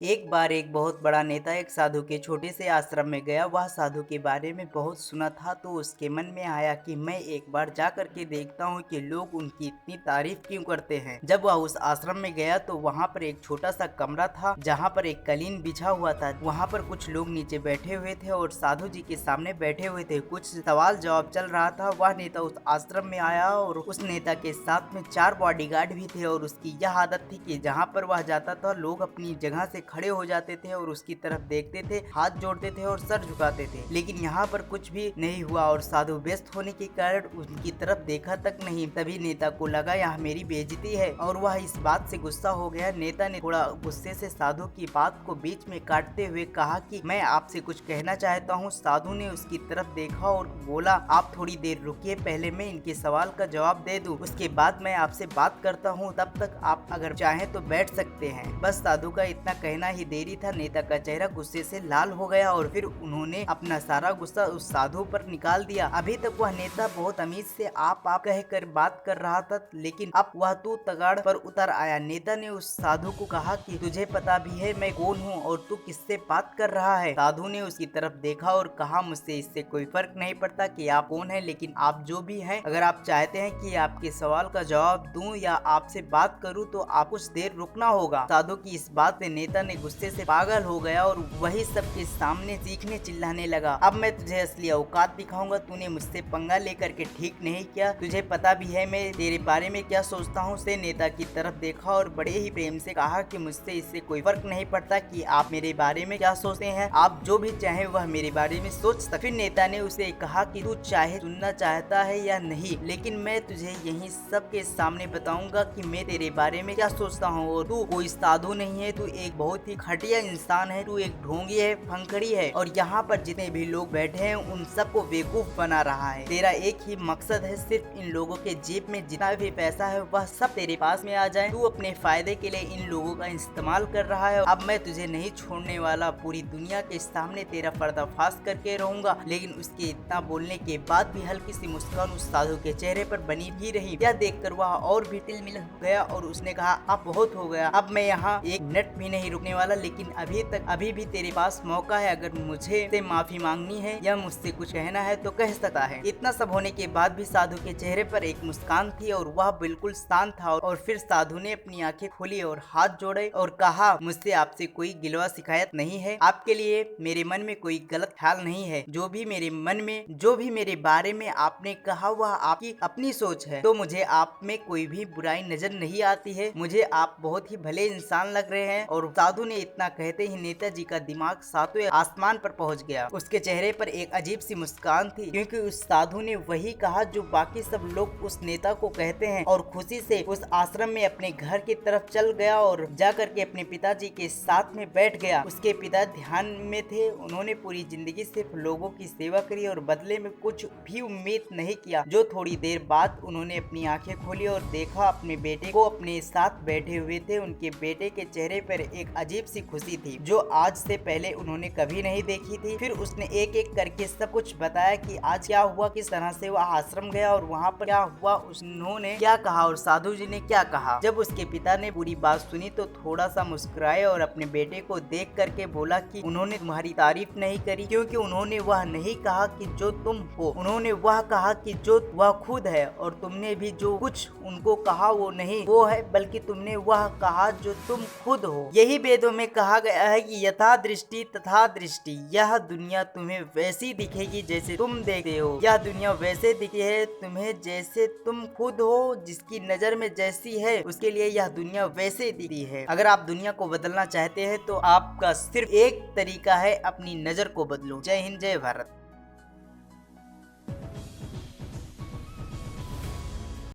एक बार एक बहुत बड़ा नेता एक साधु के छोटे से आश्रम में गया। वह साधु के बारे में बहुत सुना था, तो उसके मन में आया कि मैं एक बार जा करके देखता हूँ कि लोग उनकी इतनी तारीफ क्यों करते हैं। जब वह उस आश्रम में गया तो वहाँ पर एक छोटा सा कमरा था, जहाँ पर एक कालीन बिछा हुआ था। वहाँ पर कुछ लोग नीचे बैठे हुए थे और साधु जी के सामने बैठे हुए थे। कुछ सवाल जवाब चल रहा था। वह नेता उस आश्रम में आया और उस नेता के साथ में 4 बॉडीगार्ड भी थे, और उसकी यह आदत थी कि जहाँ पर वह जाता था लोग अपनी जगह से खड़े हो जाते थे और उसकी तरफ देखते थे, हाथ जोड़ते थे और सर झुकाते थे। लेकिन यहाँ पर कुछ भी नहीं हुआ और साधु व्यस्त होने के कारण उनकी तरफ देखा तक नहीं। तभी नेता को लगा यह मेरी बेइज्जती है, और वह इस बात से गुस्सा हो गया। नेता ने थोड़ा गुस्से से साधु की बात को बीच में काटते हुए कहा कि मैं आपसे कुछ कहना चाहता हूँ। साधु ने उसकी तरफ देखा और बोला, आप थोड़ी देर रुकिए, पहले मैं इनके सवाल का जवाब दे दूं, उसके बाद मैं आपसे बात करता हूँ। तब तक आप अगर चाहें तो बैठ सकते हैं। बस साधु का इतना कहना ही देरी था। नेता का चेहरा गुस्से से लाल हो गया और फिर उन्होंने अपना सारा गुस्सा उस साधु पर निकाल दिया। अभी तक वह नेता बहुत अमीर से आप कहकर बात कर रहा था, लेकिन अब वह तू तगाड़ पर उतर आया। नेता ने उस साधु को कहा कि तुझे पता भी है मैं कौन हूँ और तू किससे बात कर रहा है। साधु ने उसकी तरफ देखा और कहा, मुझसे इससे कोई फर्क नहीं पड़ता कि आप कौन है, लेकिन आप जो भी हैं, अगर आप चाहते हैं कि आपके सवाल का जवाब दूं या आपसे बात करूं तो आप कुछ देर रुकना होगा। साधु की इस बात से नेता ने गुस्से से पागल हो गया और वही सबके सामने चीखने चिल्लाने लगा, अब मैं तुझे असली औकात दिखाऊंगा। तूने मुझसे पंगा लेकर के ठीक नहीं किया, तुझे पता भी है मैं तेरे बारे में क्या सोचता हूँ। से नेता की तरफ देखा और बड़े ही प्रेम से कहा कि मुझसे इससे कोई फर्क नहीं पड़ता कि आप मेरे बारे में क्या सोचते हैं, आप जो भी चाहे वह मेरे बारे में सोच सकते। फिर नेता ने उसे कहा कि तू चाहे सुनना चाहता है या नहीं, लेकिन मैं तुझे यही सबके सामने बताऊंगा कि मैं तेरे बारे में क्या सोचता हूँ। और तू कोई साधु नहीं है, तू एक बहुत ही घटिया इंसान है, तू एक ढोंगी है, फंकड़ी है, और यहाँ पर जितने भी लोग बैठे हैं उन सबको बेवकूफ बना रहा है। तेरा एक ही मकसद है, सिर्फ इन लोगों के जेब में जितना भी पैसा है वह सब तेरे पास में आ जाए। तू अपने फायदे के लिए इन लोगों का इस्तेमाल कर रहा है। अब मैं तुझे नहीं छोड़ने वाला, पूरी दुनिया के सामने तेरा पर्दाफाश करके रहूंगा। लेकिन उसके इतना बोलने के बाद भी हल्की सी मुस्कान उस साधु के चेहरे पर बनी भी रही। यह देखकर वह और भी तिलमिल हो गया और उसने कहा, अब बहुत हो गया, अब मैं यहाँ एक मिनट भी नहीं रुकने वाला। लेकिन अभी भी तेरे पास मौका है, अगर मुझे से माफी मांगनी है या मुझसे कुछ कहना है तो कह सकता है। इतना सब होने के बाद भी साधु के चेहरे पर एक मुस्कान थी और वह बिल्कुल शांत था। और फिर साधु ने अपनी आंखें खोली और हाथ जोड़े और कहा, मुझसे आपसे कोई गिलवा शिकायत नहीं है, आपके लिए मेरे मन में कोई गलत ख्याल नहीं है। जो भी मेरे बारे में आपने कहा वह आपकी अपनी सोच है, तो मुझे आप में कोई भी बुराई नजर नहीं आती है। मुझे आप बहुत ही भले इंसान लग रहे हैं। और साधु ने इतना कहते ही नेताजी का दिमाग सातवें आसमान पर पहुंच गया। उसके चेहरे पर एक अजीब सी मुस्कान थी, क्योंकि उस साधु ने वही कहा जो बाकी सब लोग उस नेता को कहते हैं। और खुशी से उस आश्रम में अपने घर की तरफ चल गया और जाकर के अपने पिताजी के साथ में बैठ गया। उसके पिता ध्यान में थे। उन्होंने पूरी जिंदगी सिर्फ लोगों की सेवा करी और बदले में कुछ भी उम्मीद नहीं किया। जो थोड़ी देर बाद उन्होंने अपनी आंखें खोली और देखा अपने बेटे को अपने साथ बैठे हुए थे। उनके बेटे के चेहरे पर एक अजीब सी खुशी थी जो आज से पहले उन्होंने कभी नहीं देखी थी। फिर उसने एक एक करके सब कुछ बताया कि आज क्या हुआ, किस तरह से वह आश्रम गया और वहाँ पर क्या हुआ, उन्होंने क्या कहा और साधु जी ने क्या कहा। जब उसके पिता ने पूरी बात सुनी तो थोड़ा सा मुस्कुराए और अपने बेटे को देख करके बोला कि उन्होंने तुम्हारी तारीफ नहीं करी, क्योंकि उन्होंने वह नहीं कहा कि जो तुम हो, उन्होंने वह कहा कि जो वह खुद है। और तुमने भी जो कुछ उनको कहा वो नहीं वो है, बल्कि तुमने वह कहा जो तुम खुद हो। यही वेदों में कहा गया है कि यथा दृष्टि तथा दृष्टि, यह दुनिया तुम्हें वैसी दिखेगी जैसे तुम देखते हो। यह दुनिया वैसे दिखती है तुम्हें जैसे तुम खुद हो। जिसकी नजर में जैसी है उसके लिए यह दुनिया वैसे दिखती है। अगर आप दुनिया को बदलना चाहते हैं तो आपका सिर्फ एक तरीका है, अपनी नजर को बदलो। जय हिंद, जय भारत।